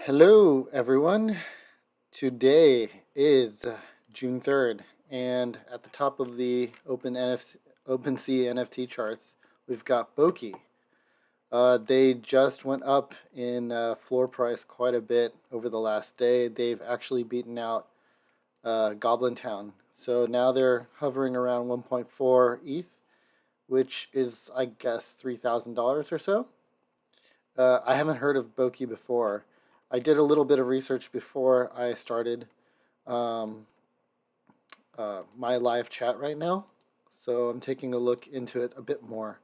Hello, everyone. Today is June 3rd, and at the top of the OpenSea NFT charts, we've got Boki. They just went up in floor price quite a bit over the last day. They've actually beaten out Goblin Town. So now they're hovering around 1.4 ETH, which is, I guess, $3,000 or so. I haven't heard of Boki before. I did a little bit of research before I started um, my live chat right now, so I'm taking a look into it a bit more.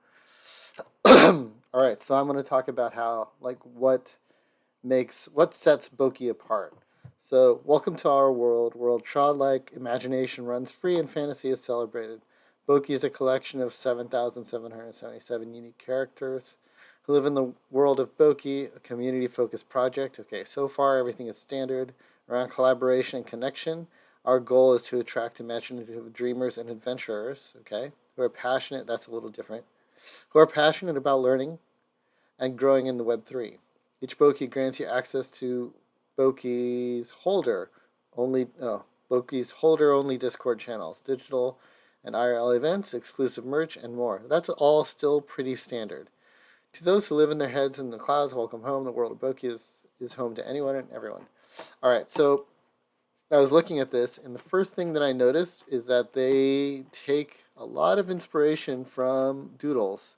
All right, so I'm going to talk about how, like, what sets Boki apart. So, welcome to our world childlike imagination runs free and fantasy is celebrated. Boki is a collection of 7,777 unique characters who live in the world of Boki, a community focused project. Okay, so far everything is standard around collaboration and connection. Our goal is to attract imaginative dreamers and adventurers, okay, who are passionate, that's a little different, who are passionate about learning and growing in the Web3. Each Boki grants you access to Boki's holder only Boki's holder only Discord channels, digital and IRL events, exclusive merch, and more. That's all still pretty standard. To those who live in their heads in the clouds, welcome home. The world of Boki is home to anyone and everyone. All right, so I was looking at this, and the first thing that I noticed is that they take a lot of inspiration from doodles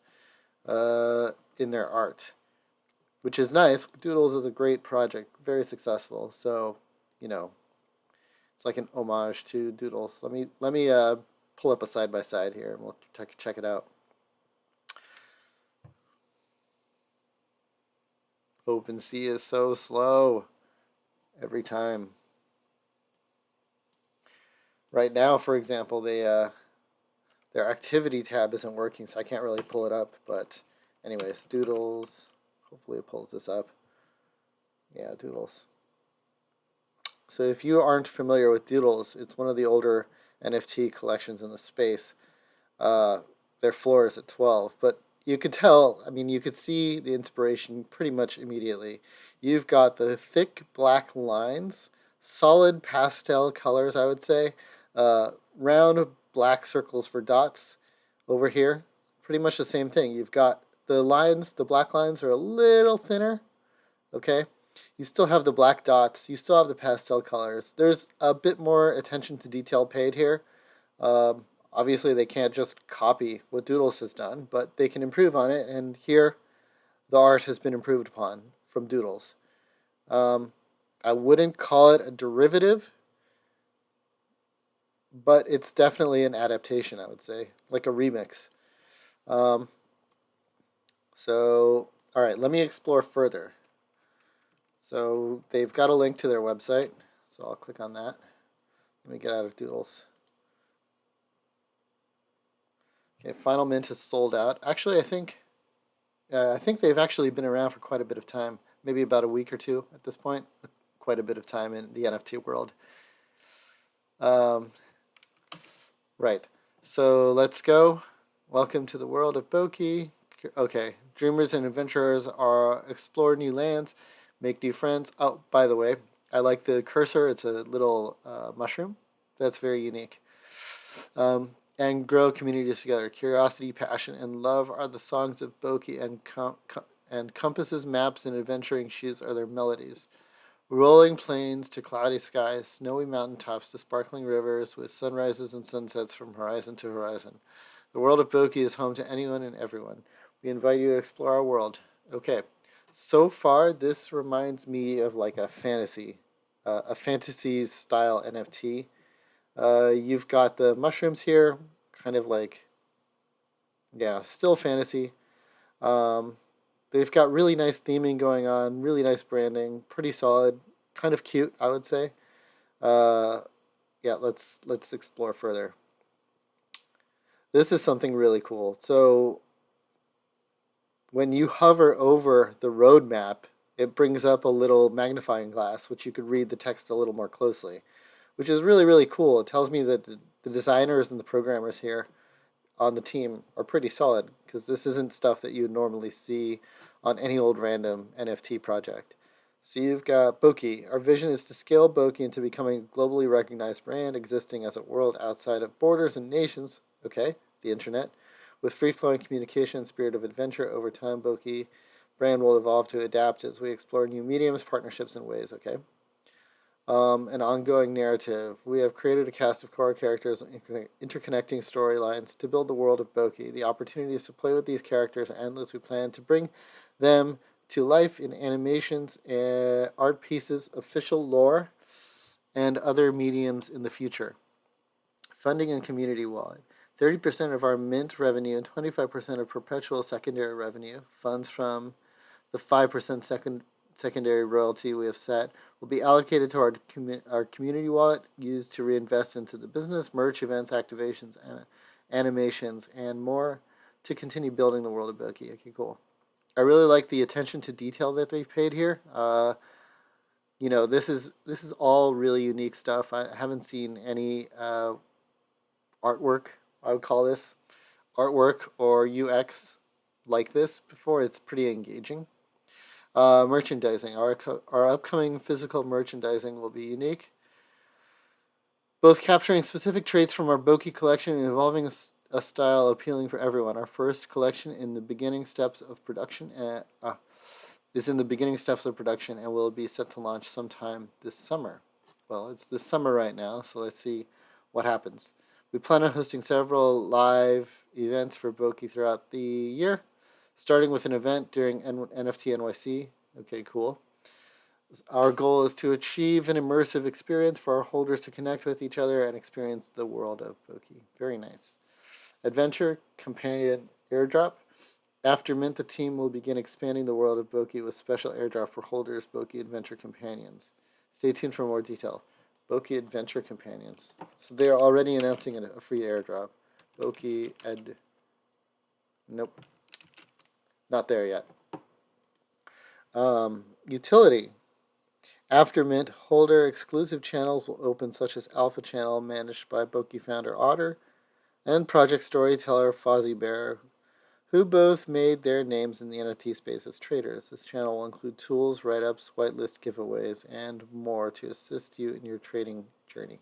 in their art, which is nice. Doodles is a great project, very successful. So, you know, it's like an homage to Doodles. Let me pull up a side by side here, and we'll check it out. OpenSea is so slow every time. Right now, for example, their activity tab isn't working, so I can't really pull it up. But anyways, Doodles. Hopefully, it pulls this up. Yeah, Doodles. So if you aren't familiar with Doodles, it's one of the older NFT collections in the space. Uh, their floor is at 12, but you could tell, I mean, you could see the inspiration pretty much immediately. You've got the thick black lines, solid pastel colors, I would say, round black circles for dots over here. Pretty much the same thing. You've got the lines, the black lines are a little thinner, okay? You still have the black dots, you still have the pastel colors. There's a bit more attention to detail paid here. Obviously, they can't just copy what Doodles has done, but they can improve on it, and here the art has been improved upon from Doodles. Um, I wouldn't call it a derivative, but it's definitely an adaptation, I would say, like a remix. Um, all right, let me explore further. So, they've got a link to their website, so I'll click on that. Let me get out of Doodles. Okay, Final Mint is sold out. Actually, I think they've actually been around for quite a bit of time, maybe about a week or two at this point. Quite a bit of time in the NFT world. Um, right. So let's go. Welcome to the world of Boki. Okay, dreamers and adventurers are explore new lands, make new friends. Oh, by the way, I like the cursor. It's a little mushroom. That's very unique. And grow communities together. Curiosity, passion, and love are the songs of Boki, and compasses, maps, and adventuring shoes are their melodies. Rolling plains to cloudy skies, snowy mountaintops to sparkling rivers, with sunrises and sunsets from horizon to horizon. The world of Boki is home to anyone and everyone. We invite you to explore our world. Okay, so far this reminds me of like a fantasy style NFT. You've got the mushrooms here, kind of like, yeah, still fantasy. Um, they've got really nice theming going on, really nice branding, pretty solid, kind of cute, I would say. Uh, yeah, let's explore further. This is something really cool. So when you hover over the roadmap, it brings up a little magnifying glass, which you could read the text a little more closely, which is really, really cool. It tells me that the designers and the programmers here on the team are pretty solid, because this isn't stuff that you would normally see on any old random NFT project. So you've got Boki. Our vision is to scale Boki into becoming a globally recognized brand, existing as a world outside of borders and nations. Okay, the internet, with free-flowing communication and spirit of adventure. Over time, Boki brand will evolve to adapt as we explore new mediums, partnerships, and ways. Okay. An ongoing narrative. We have created a cast of core characters and interconnecting storylines to build the world of Boki. The opportunities to play with these characters are endless. We plan to bring them to life in animations, art pieces, official lore, and other mediums in the future. Funding and community wallet. 30% of our mint revenue and 25% of perpetual secondary revenue, funds from the 5% secondary royalty we have set, will be allocated to our community wallet, used to reinvest into the business, merch, events, activations, and animations, and more to continue building the world of Boki. Okay, cool. I really like the attention to detail that they've paid here. This is all really unique stuff. I haven't seen any artwork. I would call this artwork or UX like this before. It's pretty engaging. Merchandising. Our upcoming physical merchandising will be unique, both capturing specific traits from our Boki collection and evolving a style appealing for everyone. Our first collection in the beginning steps of production is in the beginning steps of production and will be set to launch sometime this summer. Well, it's this summer right now, so let's see what happens. We plan on hosting several live events for Boki throughout the year, starting with an event during NFT NYC. Okay, cool. Our goal is to achieve an immersive experience for our holders to connect with each other and experience the world of Boki. Very nice. Adventure Companion Airdrop. After Mint, the team will begin expanding the world of Boki with special airdrop for holders, Boki Adventure Companions. Stay tuned for more detail. Boki Adventure Companions. So they are already announcing a free airdrop. Boki Ed. Nope. Not there yet. Utility. After Mint, holder exclusive channels will open, such as Alpha Channel, managed by Boki founder Otter, and Project Storyteller Fozzie Bear, who both made their names in the NFT space as traders. This channel will include tools, write-ups, whitelist giveaways, and more to assist you in your trading journey.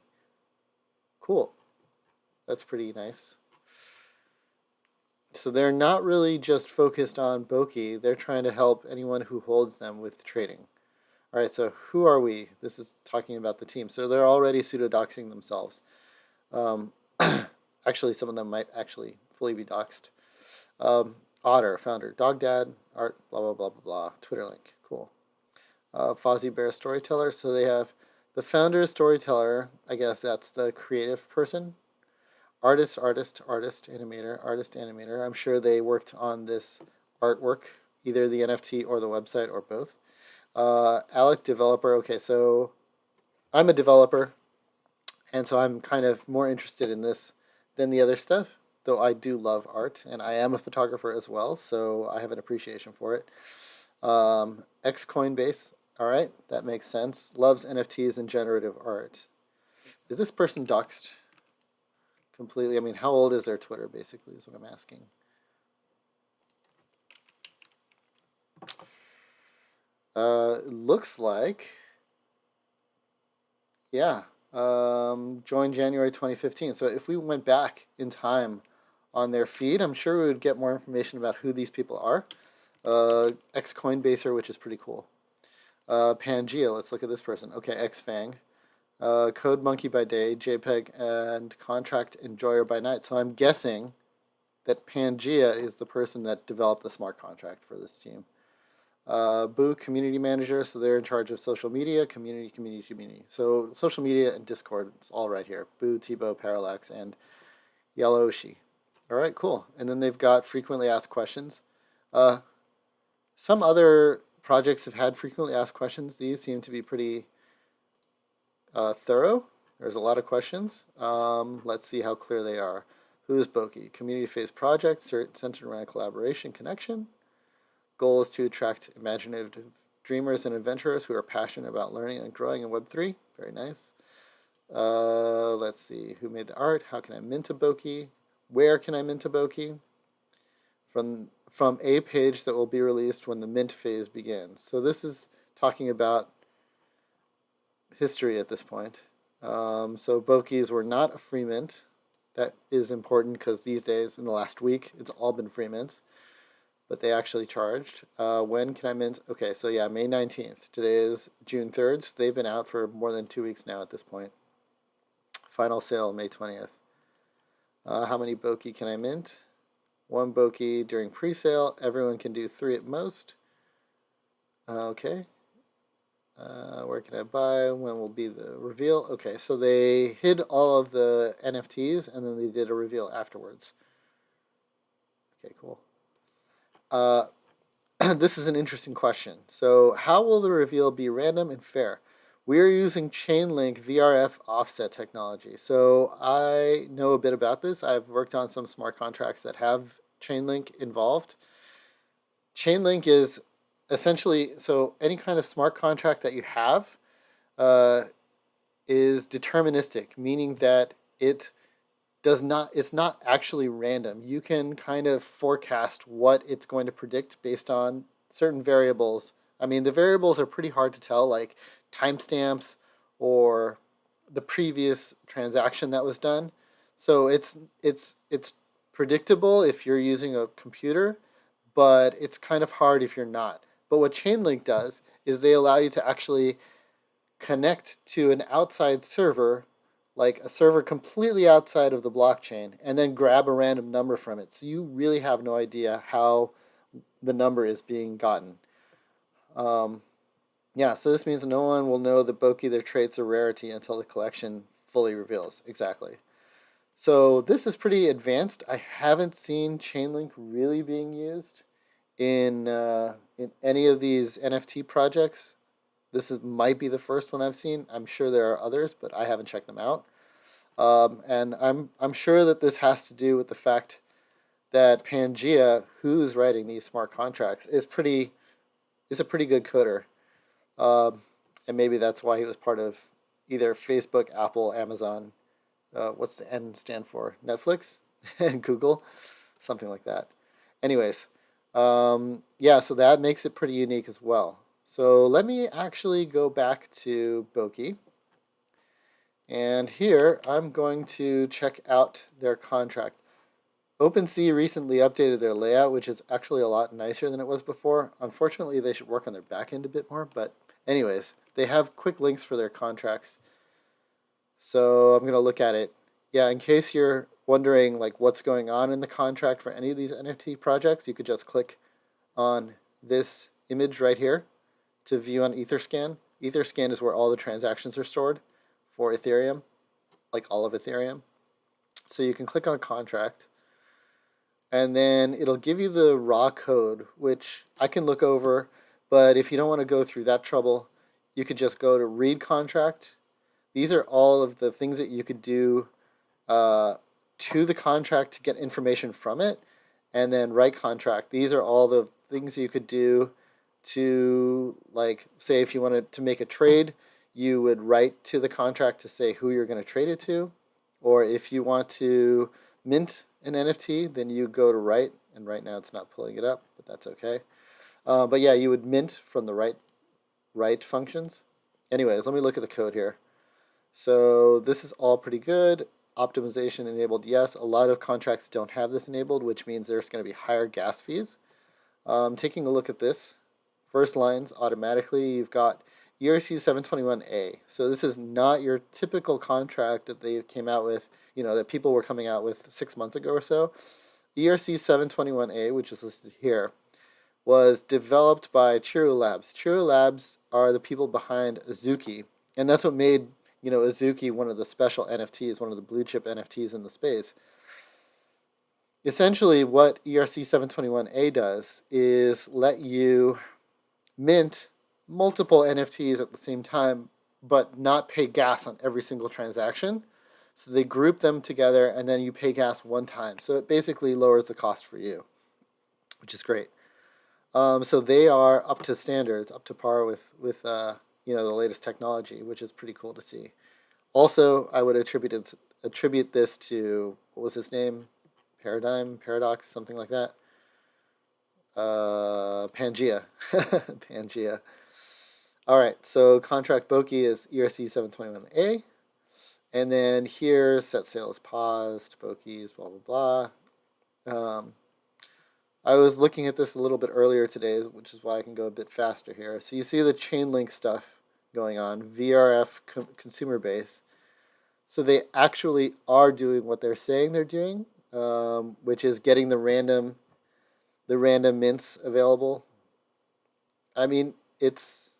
Cool. That's pretty nice. So they're not really just focused on Boki. They're trying to help anyone who holds them with trading. All right, so who are we? This is talking about the team. So they're already pseudo-doxing themselves. Actually, some of them might actually fully be doxed. Otter, founder, Dog Dad, Art, blah, blah, blah, blah, blah. Twitter link, cool. Fozzie Bear, storyteller. So they have the founder, storyteller. I guess that's the creative person. Artist, animator. I'm sure they worked on this artwork, either the NFT or the website or both. Alec, developer. Okay, so I'm a developer, and so I'm kind of more interested in this than the other stuff, though I do love art, and I am a photographer as well, so I have an appreciation for it. X Coinbase. All right, that makes sense. Loves NFTs and generative art. Is this person doxed completely? I mean, how old is their Twitter, basically, is what I'm asking. Looks like, yeah, joined January 2015. So if we went back in time on their feed, I'm sure we would get more information about who these people are. X Coinbaser, which is pretty cool. Pangea, let's look at this person. Okay, Xfang. Code Monkey by day, JPEG, and Contract Enjoyer by night. So I'm guessing that Pangea is the person that developed the smart contract for this team. Boo, community manager, so they're in charge of social media, community. So social media and Discord, it's all right here. Boo, Tebow, Parallax, and Yellowishi. All right, cool. And then they've got frequently asked questions. Some other projects have had frequently asked questions. These seem to be pretty thorough. There's a lot of questions. Let's see how clear they are. Who is Boki? Community-phase project centered around collaboration, connection. Goal is to attract imaginative dreamers and adventurers who are passionate about learning and growing in Web3. Very nice. Let's see. Who made the art? How can I mint a Boki? Where can I mint a Boki? From a page that will be released when the mint phase begins. So this is talking about history at this point. So Bokies were not a free mint. That is important because these days, in the last week, it's all been free mints. But they actually charged. When can I mint? Okay, so yeah, May 19th. Today is June 3rd. So they've been out for more than 2 weeks now at this point. Final sale May 20th. How many Boki can I mint? 1 Boki during pre-sale. Everyone can do 3 at most. Okay. Where can I buy? When will be the reveal? Okay, so they hid all of the NFTs and then they did a reveal afterwards. Okay, cool. This is an interesting question. So, how will the reveal be random and fair? We are using Chainlink VRF offset technology. So, I know a bit about this. I've worked on some smart contracts that have Chainlink involved. Chainlink is essentially so any kind of smart contract that you have uh, is deterministic, meaning that it's not actually random. You can kind of forecast what it's going to predict based on certain variables. I mean, the variables are pretty hard to tell, like timestamps or the previous transaction that was done. So it's predictable if you're using a computer, but it's kind of hard if you're not. But what Chainlink does is they allow you to actually connect to an outside server, like a server completely outside of the blockchain, and then grab a random number from it. So you really have no idea how the number is being gotten. Um, yeah, so this means no one will know that Boki their traits are rarity until the collection fully reveals. Exactly. So this is pretty advanced. I haven't seen Chainlink really being used in any of these NFT projects. This might be the first one I've seen. I'm sure there are others, but I haven't checked them out. And I'm sure that this has to do with the fact that Pangea, who's writing these smart contracts, is a pretty good coder. Um, and maybe that's why he was part of either Facebook, Apple, Amazon. What's the N stand for? Netflix and Google, something like that. Anyways, yeah, so that makes it pretty unique as well. So let me actually go back to Boki. And here I'm going to check out their contract. OpenSea recently updated their layout, which is actually a lot nicer than it was before. Unfortunately, they should work on their backend a bit more, but anyways, they have quick links for their contracts. So I'm going to look at it. Yeah, in case you're wondering like what's going on in the contract for any of these NFT projects, you could just click on this image right here to view on Etherscan. Etherscan is where all the transactions are stored for Ethereum, like all of Ethereum. So you can click on contract, and then it'll give you the raw code, which I can look over, but if you don't want to go through that trouble, you could just go to read contract. These are all of the things that you could do to the contract to get information from it, and then write contract. These are all the things you could do to, like, say if you wanted to make a trade, you would write to the contract to say who you're going to trade it to, or if you want to mint an NFT, then you go to write, and right now it's not pulling it up, but that's okay. But yeah, you would mint from the write functions. Anyways, let me look at the code here. So this is all pretty good. Optimization enabled, yes. A lot of contracts don't have this enabled, which means there's going to be higher gas fees. Taking a look at this, first lines automatically, you've got ERC 721A. So this is not your typical contract that they came out with, that people were coming out with 6 months ago or so. ERC 721A, which is listed here, was developed by Chiru Labs. Chiru Labs are the people behind Azuki, and that's what made Azuki one of the special NFTs, one of the blue chip NFTs in the space. Essentially, what ERC 721A does is let you mint multiple NFTs at the same time, but not pay gas on every single transaction. So they group them together, and then you pay gas one time. So it basically lowers the cost for you, which is great. So they are up to standards, up to par with the latest technology, which is pretty cool to see. Also, I would attribute this to, what was his name? Paradox, something like that. Pangea. Pangea. All right, so contract Boki is ERC 721A. And then here, set sales paused, Boki's, blah, blah, blah. I was looking at this a little bit earlier today, which is why I can go a bit faster here. So you see the chain link stuff going on, VRF consumer base. So they actually are doing what they're saying they're doing, which is getting the random mints available. I mean, it's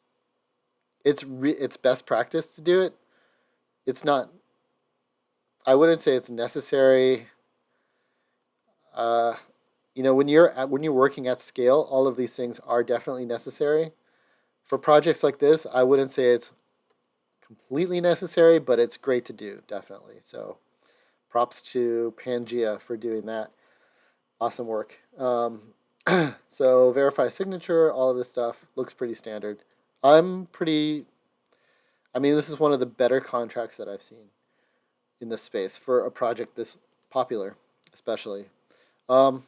best practice to do it. It's not. I wouldn't say it's necessary. Uh, when you're working at scale, all of these things are definitely necessary. For projects like this, I wouldn't say it's completely necessary, but it's great to do, definitely. So props to Pangea for doing that. Awesome work. So verify signature, all of this stuff looks pretty standard. I mean, this is one of the better contracts that I've seen in this space for a project this popular, especially. My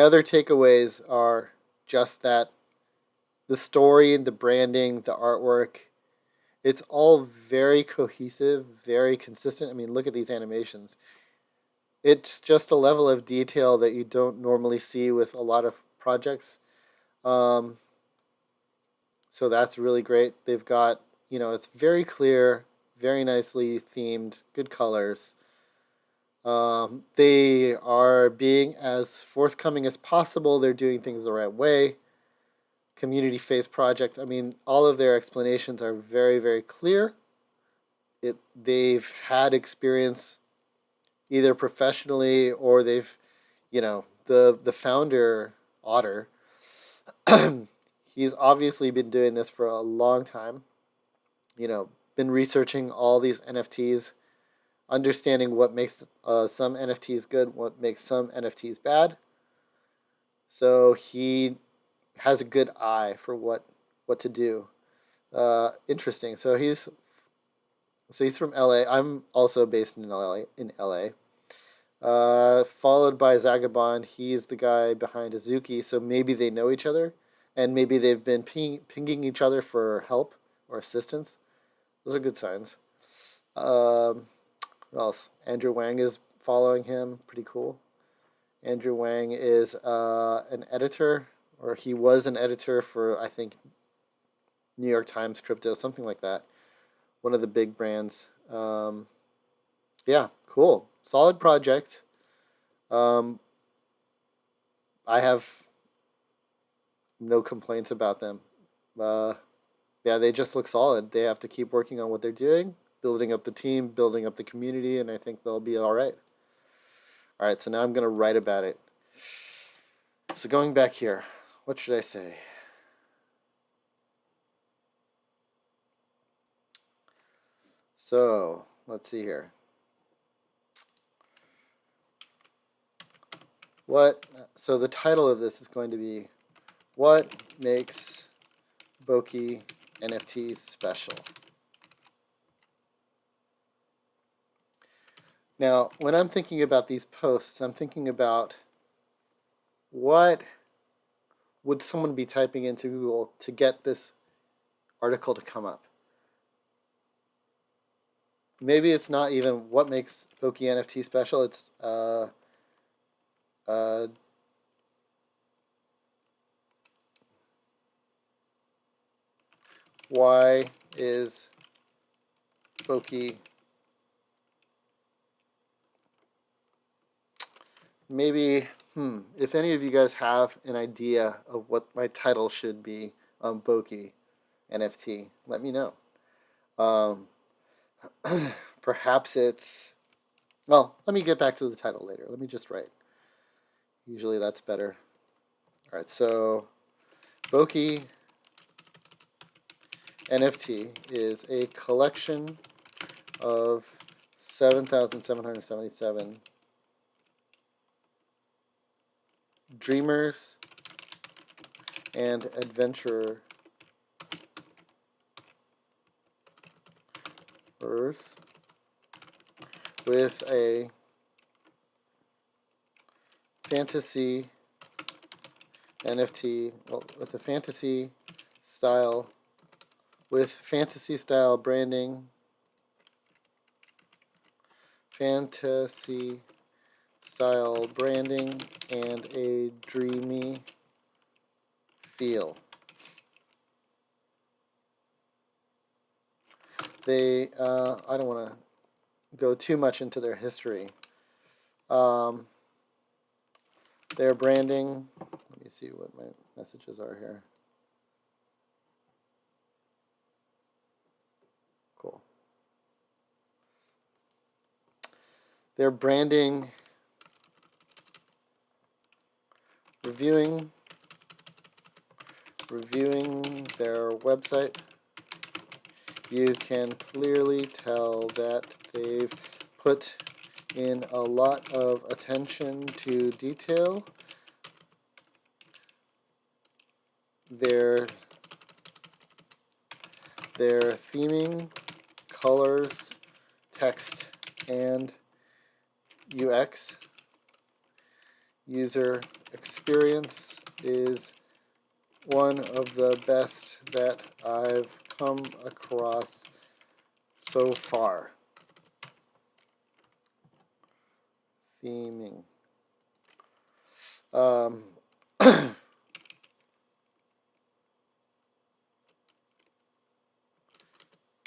other takeaways are just that the story, the branding, the artwork, it's all very cohesive, very consistent. I mean, look at these animations. It's just a level of detail that you don't normally see with a lot of projects. So that's really great. They've got, it's very clear, very nicely themed, good colors. They are being as forthcoming as possible. They're doing things the right way. Community phase project. I mean, all of their explanations are very, very clear. They've had experience either professionally or they've, the founder, Otter, he's obviously been doing this for a long time. Been researching all these NFTs, understanding what makes some NFTs good, what makes some NFTs bad. So he has a good eye for what to do. Interesting. So he's from LA. I'm also based in LA. Followed by Zagabond. He's the guy behind Azuki. So maybe they know each other, and maybe they've been pinging each other for help or assistance. Those are good signs. What else? Andrew Wang is following him. Pretty cool. Andrew Wang is an editor, or he was an editor for, I think, New York Times Crypto, something like that. One of the big brands. Yeah, cool. Solid project. I have no complaints about them. Yeah, they just look solid. They have to keep working on what they're doing, building up the team, building up the community, and I think they'll be all right. All right, so now I'm going to write about it. So going back here, what should I say? So let's see here. So the title of this is going to be, what makes Boki NFTs special? Now, when I'm thinking about these posts, I'm thinking about what would someone be typing into Google to get this article to come up? Maybe it's not even what makes Boki NFT special. It's why is Boki? Maybe, if any of you guys have an idea of what my title should be on Boki NFT, let me know. Perhaps it's, well, let me get back to the title later. Let me just write. Usually that's better. All right, so Boki NFT is a collection of 7,777 dreamers and adventurers with a fantasy NFT, well, with a fantasy style, with fantasy style branding, fantasy style branding, and a dreamy feel. They, I don't want to go too much into their history. Their branding, let me see what my messages are here. Cool. Their branding, reviewing their website, you can clearly tell that they've put in a lot of attention to detail. Their theming, colors, text, and UX, user experience, is one of the best that I've come across so far. Theming.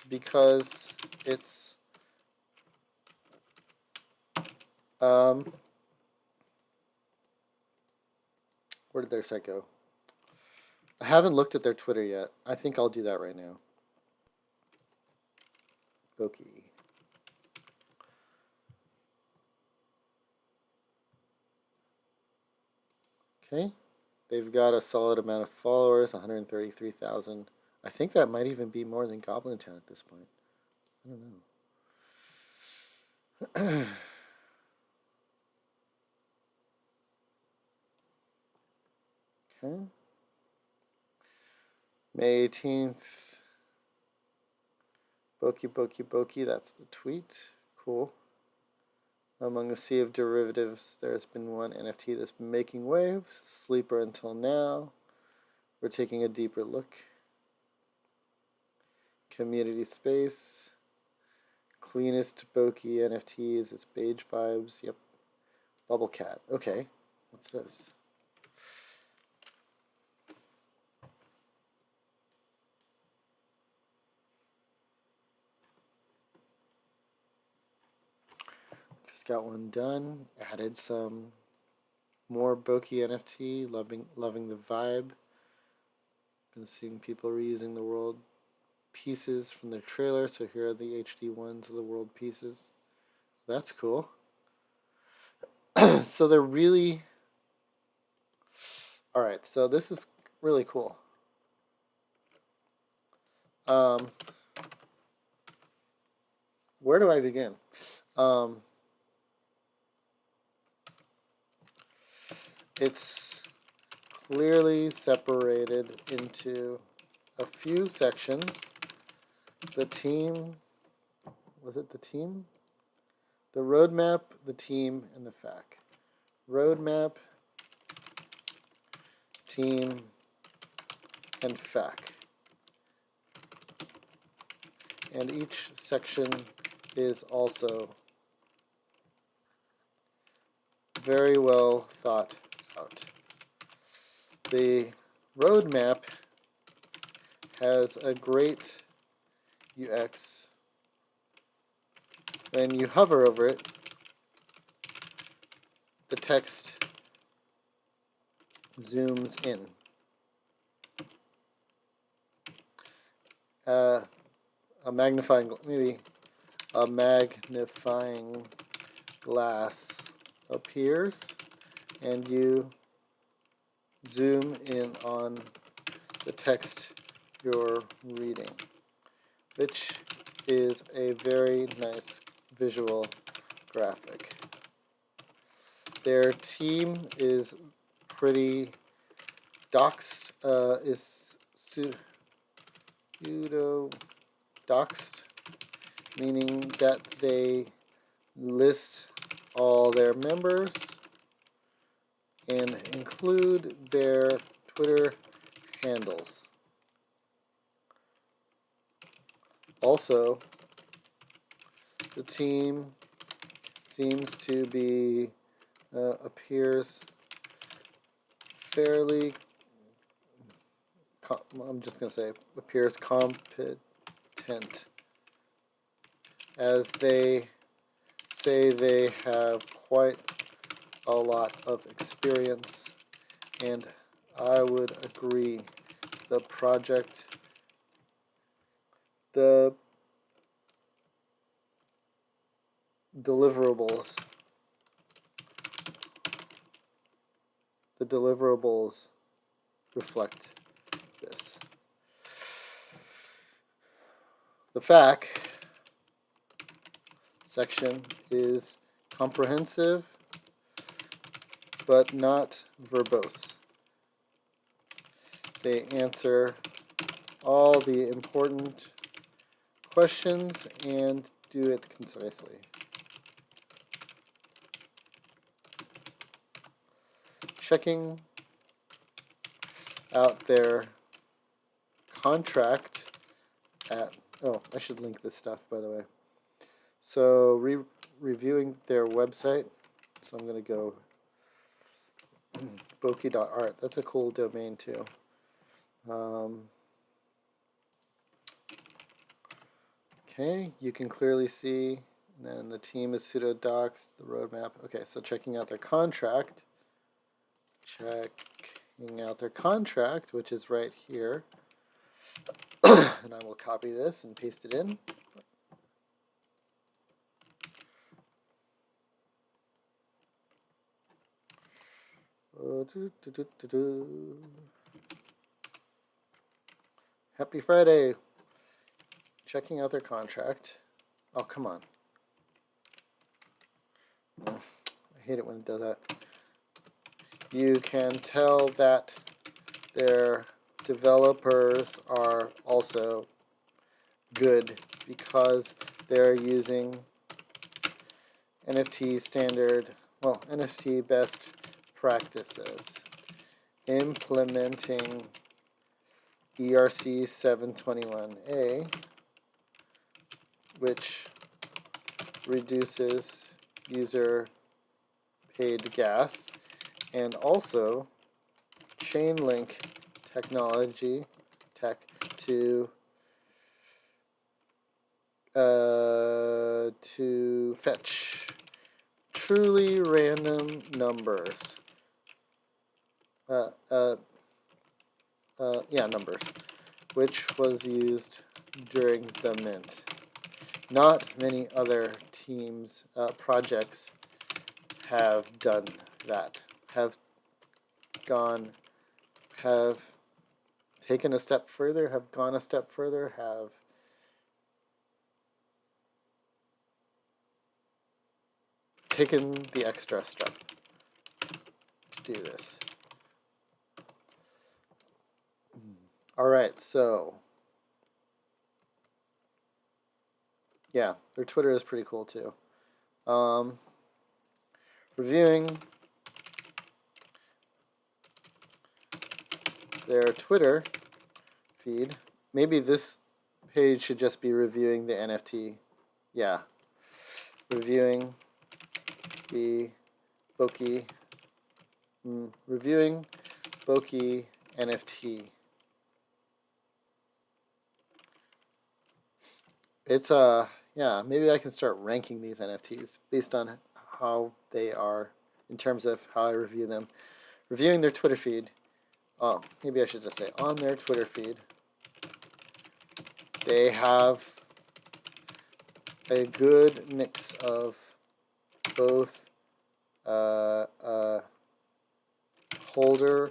Because it's where did their site go? I haven't looked at their Twitter yet. I think I'll do that right now. Boki. Okay. They've got a solid amount of followers, 133,000. I think that might even be more than Goblin Town at this point. I don't know. Okay. May 18th. Boki, that's the tweet. Cool. Among a sea of derivatives, there's been one NFT that's been making waves. Sleeper until now. We're taking a deeper look. Community space. Cleanest Boki NFTs. It's beige vibes. Yep. Bubble cat. Okay. What's this? Just got one done. Added some more Boki NFT. Loving the vibe. Been seeing people reusing the world pieces from their trailer. So here are the HD ones of the world pieces. That's cool. So they're really... Alright, so this is really cool. Where do I begin? It's clearly separated into a few sections. The team, was it the team? The roadmap, the team, and the FAQ. Roadmap, team, and FAQ. And each section is also very well thought out. The roadmap has a great UX. When you hover over it, the text zooms in. A magnifying glass appears, and you zoom in on the text you're reading, which is a very nice visual graphic. Their team is pretty doxed, is pseudo doxed, meaning that they list all their members and include their Twitter handles. Also, the team seems to be, appears fairly, I'm just going to say, appears competent, as they say they have quite a lot of experience, and I would agree. The deliverables, the deliverables reflect this. The FAQ section is comprehensive but not verbose. They answer all the important questions and do it concisely. Checking out their contract at, oh, I should link this stuff, by the way. So reviewing their website, so I'm going to go Boki.art. That's a cool domain too. Okay, you can clearly see, and then the team is pseudodocs, the roadmap. Okay, so checking out their contract, which is right here. And I will copy this and paste it in. Happy Friday. Checking out their contract. Oh, come on. I hate it when it does that. You can tell that their developers are also good because they're using NFT NFT best practices, implementing ERC 721A, which reduces user paid gas, and also Chainlink tech to fetch truly random numbers. Numbers, which was used during the mint. Not many other teams, projects have done that, have taken a step further, have gone a step further, have taken the extra step to do this. All right, so yeah, their Twitter is pretty cool too. Reviewing their Twitter feed. Maybe this page should just be reviewing the NFT. Yeah. Reviewing the Boki. Reviewing Boki NFT. It's maybe I can start ranking these NFTs based on how they are in terms of how I review them. Reviewing their Twitter feed. Oh, maybe I should just say on their Twitter feed, they have a good mix of both holder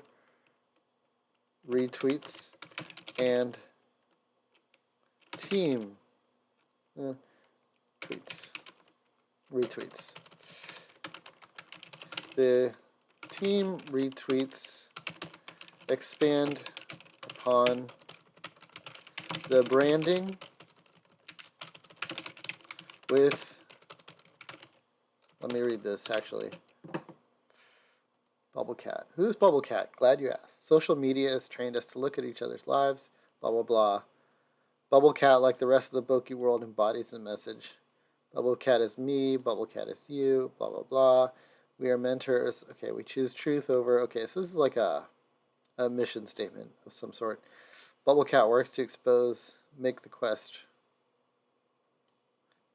retweets and team retweets. The team retweets expand upon the branding with, let me read this actually. Bubblecat. Who's Bubblecat? Glad you asked. Social media has trained us to look at each other's lives, blah, blah, blah. Bubble Cat, like the rest of the Boki world, embodies the message. Bubble Cat is me, Bubble Cat is you, blah, blah, blah. We are mentors. Okay, we choose truth over. Okay, so this is like a mission statement of some sort. Bubble Cat works to expose, make the quest.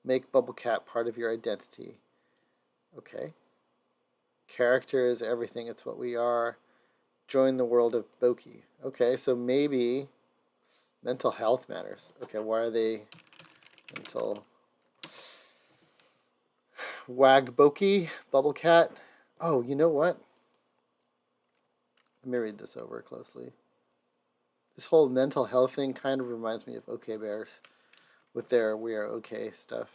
Make Bubble Cat part of your identity. Okay. Character is everything, it's what we are. Join the world of Boki. Okay, so maybe mental health matters. Okay, why are they mental? Wag Boki, Bubble Cat. Oh, you know what? Let me read this over closely. This whole mental health thing kind of reminds me of OK Bears with their "We Are OK" stuff.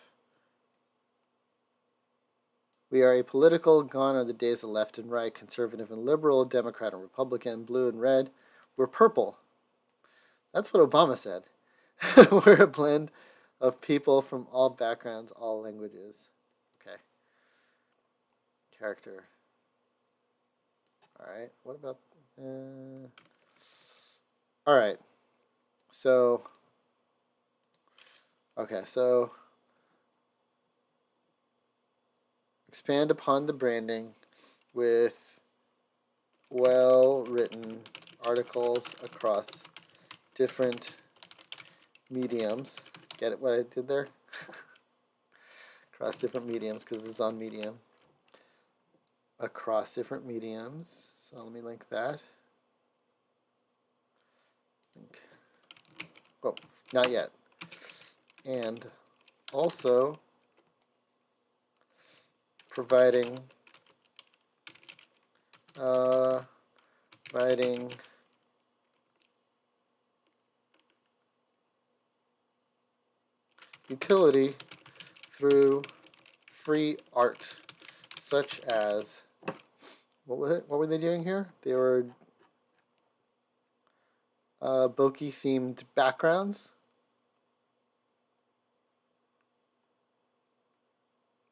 We are apolitical, gone are the days of left and right, conservative and liberal, Democrat and Republican, blue and red. We're purple. That's what Obama said. We're a blend of people from all backgrounds, all languages. Okay. Character. All right. What about... all right. So... Okay, so... Expand upon the branding with well-written articles across different mediums. Get it what I did there? Across different mediums, because it's on Medium. Across different mediums. So let me link that. Oh, not yet. And also providing utility through free art, such as what were they doing here? They were Boki themed backgrounds.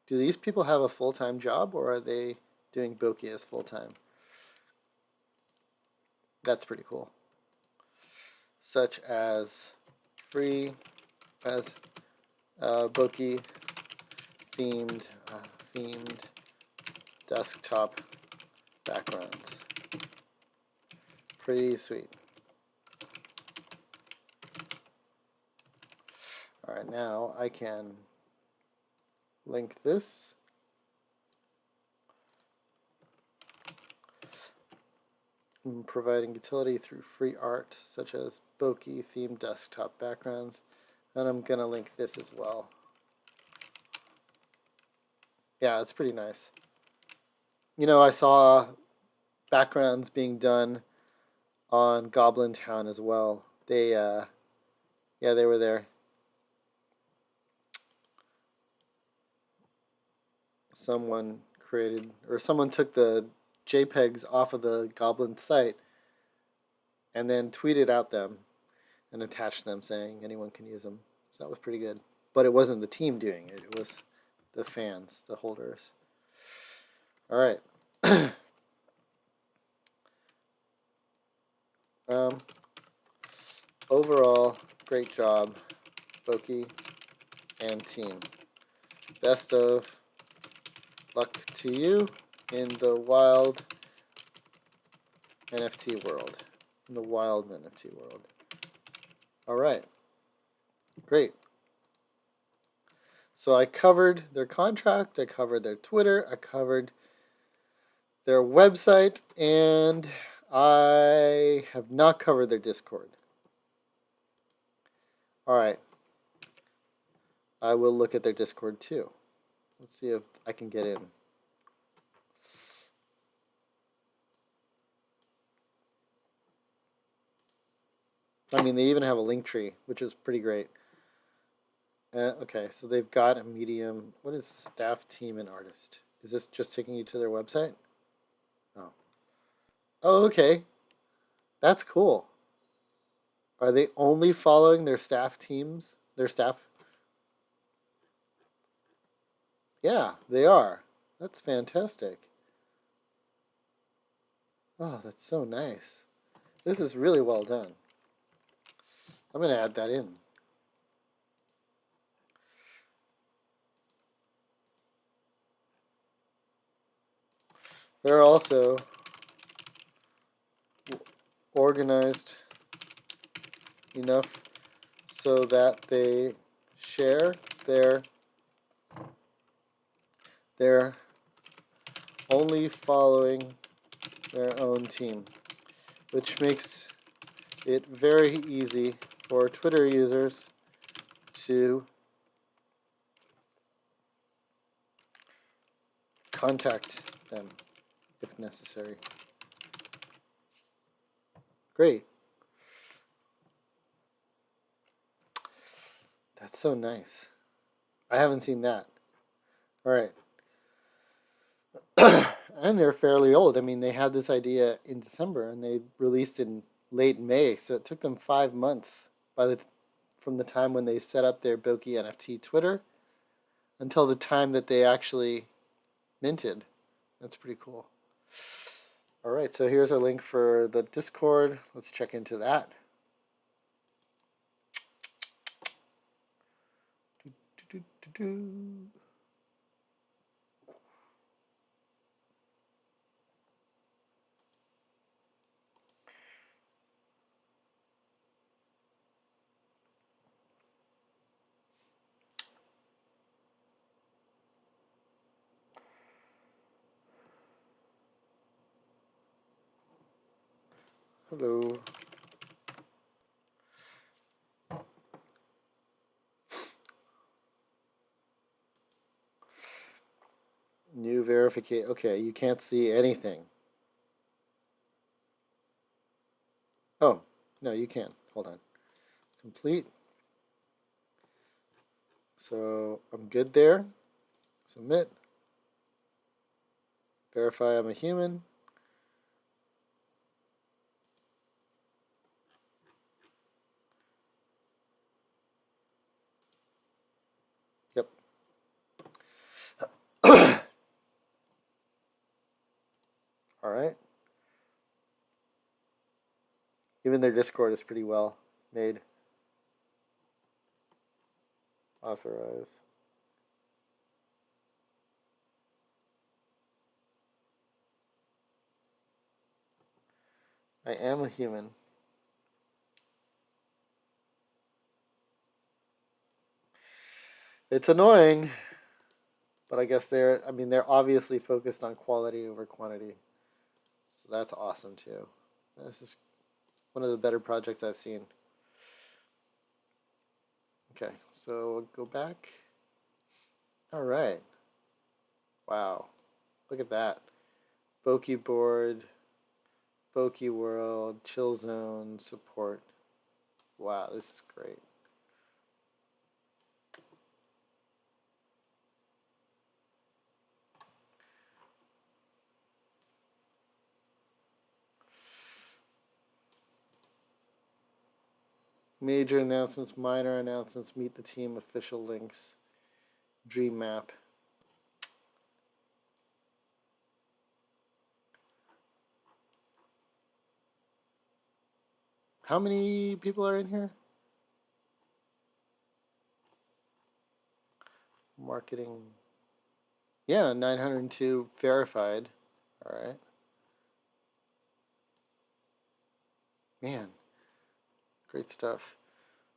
Do these people have a full-time job, or are they doing Boki as full-time? That's pretty cool. Such as free as Boki themed desktop backgrounds. Pretty sweet. All right, now I can link this. I'm providing utility through free art, such as Boki themed desktop backgrounds. And I'm going to link this as well. Yeah, it's pretty nice. You know, I saw backgrounds being done on Goblin Town as well. They, yeah, they were there. Someone created, or someone took the JPEGs off of the Goblin site and then tweeted out them and attached them saying anyone can use them. So that was pretty good. But it wasn't the team doing it. It was the fans, the holders. All right. Overall, great job, Boki and team. Best of luck to you in the wild NFT world. In the wild NFT world. All right. Great. So I covered their contract, I covered their Twitter, I covered their website, and I have not covered their Discord. All right. I will look at their Discord too. Let's see if I can get in. I mean, they even have a link tree, which is pretty great. Okay, so they've got a Medium. What is staff, team, and artist? Is this just taking you to their website? Oh. Oh, okay. That's cool. Are they only following their staff teams? Their staff? Yeah, they are. That's fantastic. Oh, that's so nice. This is really well done. I'm going to add that in. They're also organized enough so that they share their only following their own team, which makes it very easy for Twitter users to contact them if necessary. Great. That's so nice. I haven't seen that. All right. And they're fairly old. I mean, they had this idea in December and they released it in late May, so it took them 5 months from the time when they set up their Boki NFT Twitter until the time that they actually minted. That's pretty cool. All right, so here's our link for the Discord. Let's check into that. Hello. New verification. Okay, you can't see anything. Oh, no, you can. Hold on. Complete. So I'm good there. Submit. Verify I'm a human. Yep. All right. Even their Discord is pretty well made. Authorize. I am a human. It's annoying, but I guess they're obviously focused on quality over quantity. So that's awesome too. This is one of the better projects I've seen. Okay, so we'll go back. All right. Wow. Look at that. Boki board, Boki world, chill zone, support. Wow, this is great. Major announcements, minor announcements, meet the team, official links, dream map. How many people are in here? Marketing. Yeah, 902 verified. All right. Man, great stuff.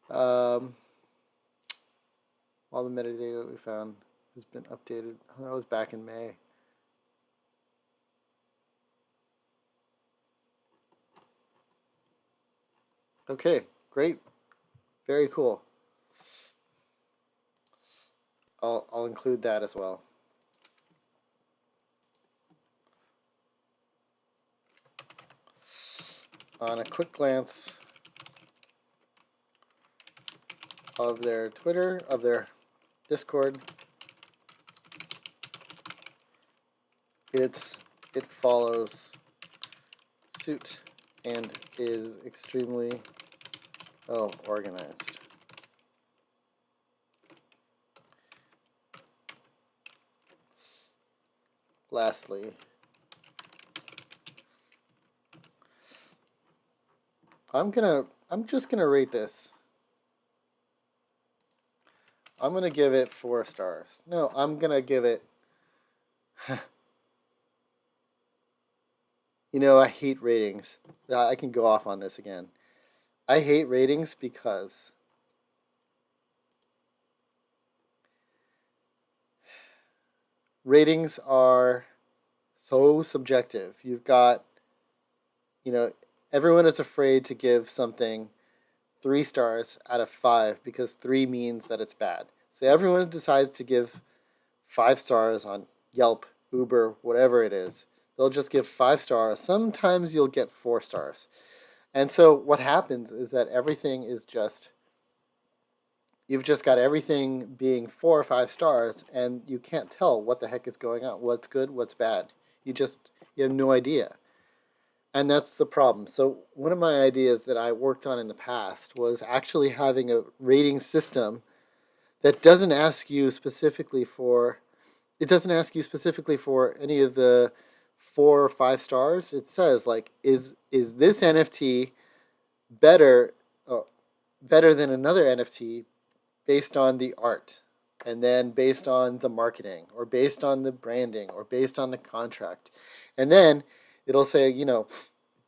All the metadata that we found has been updated. That was back in May. Okay, great. Very cool. I'll include that as well. On a quick glance of their Twitter, of their Discord, it follows suit and is extremely organized. Lastly, I'm just gonna rate this. I'm gonna give it 4 stars. No, I'm gonna give it You know, I hate ratings. I can go off on this again. I hate ratings because ratings are so subjective. You've got, you know, everyone is afraid to give something 3 stars out of 5 because 3 means that it's bad. So everyone decides to give 5 stars on Yelp, Uber, whatever it is. They'll just give 5 stars. Sometimes you'll get 4 stars. And so what happens is that everything is just, you've just got everything being 4 or 5 stars, and you can't tell what the heck is going on, what's good, what's bad. You have no idea. And that's the problem. So one of my ideas that I worked on in the past was actually having a rating system that doesn't ask you specifically for any of the 4 or 5 stars. It says like, is this NFT better better than another NFT based on the art, and then based on the marketing, or based on the branding, or based on the contract. And then it'll say,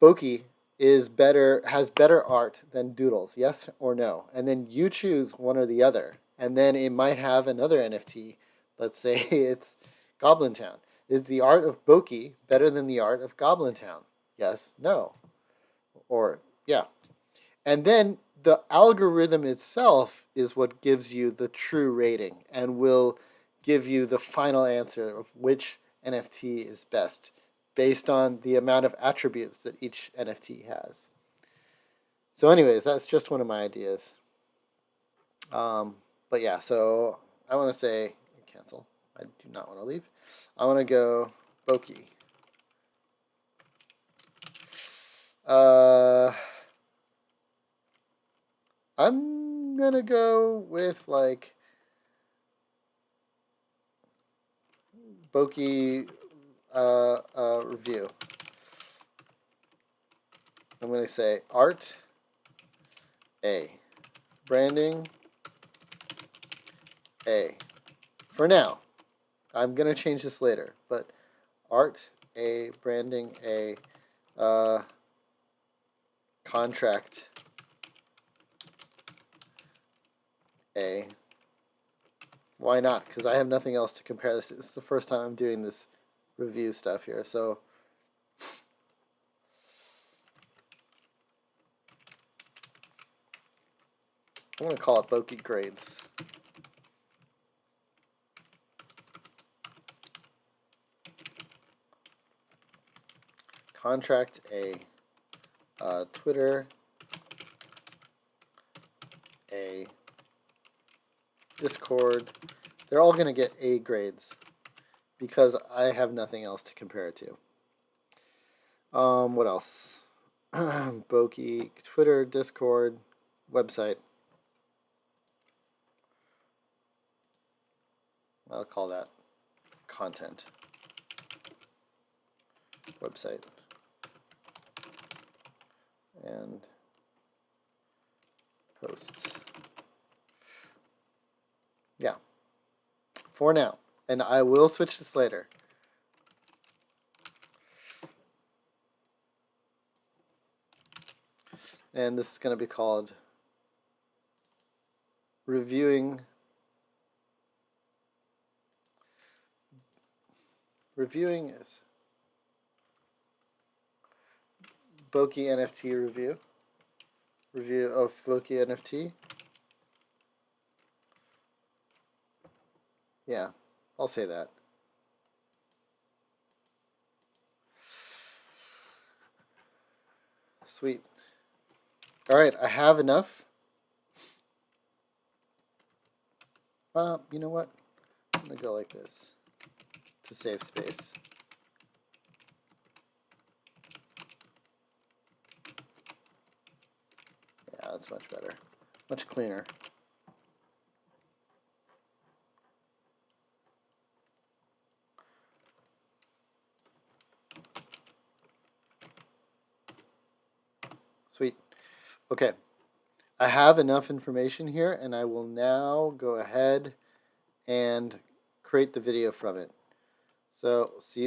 Boki has better art than Doodles, yes or no? And then you choose one or the other. And then it might have another NFT. Let's say it's Goblin Town. Is the art of Boki better than the art of Goblin Town? Yes, no. Or, yeah. And then the algorithm itself is what gives you the true rating and will give you the final answer of which NFT is best based on the amount of attributes that each NFT has. So anyways, that's just one of my ideas. But yeah, so I want to say cancel. I do not want to leave. I want to go Boki. I'm gonna go with like Boki review. I'm gonna say art A, branding A. For now, I'm gonna change this later, but art A, branding A, contract A. Why not? Because I have nothing else to compare this. This is the first time I'm doing this review stuff here, so I'm going to call it Boki Grades. Contract A. Twitter A. Discord. They're all going to get A grades because I have nothing else to compare it to. What else? Boki, Twitter, Discord, website. I'll call that content. Website. And posts. Yeah. For now. And I will switch this later. And this is going to be called reviewing is Boki NFT review of Boki NFT. Yeah, I'll say that. Sweet. All right, I have enough. You know what? I'm going to go like this to save space. Yeah, that's much better. Much cleaner. Sweet. Okay. I have enough information here, and I will now go ahead and create the video from it. So, see you.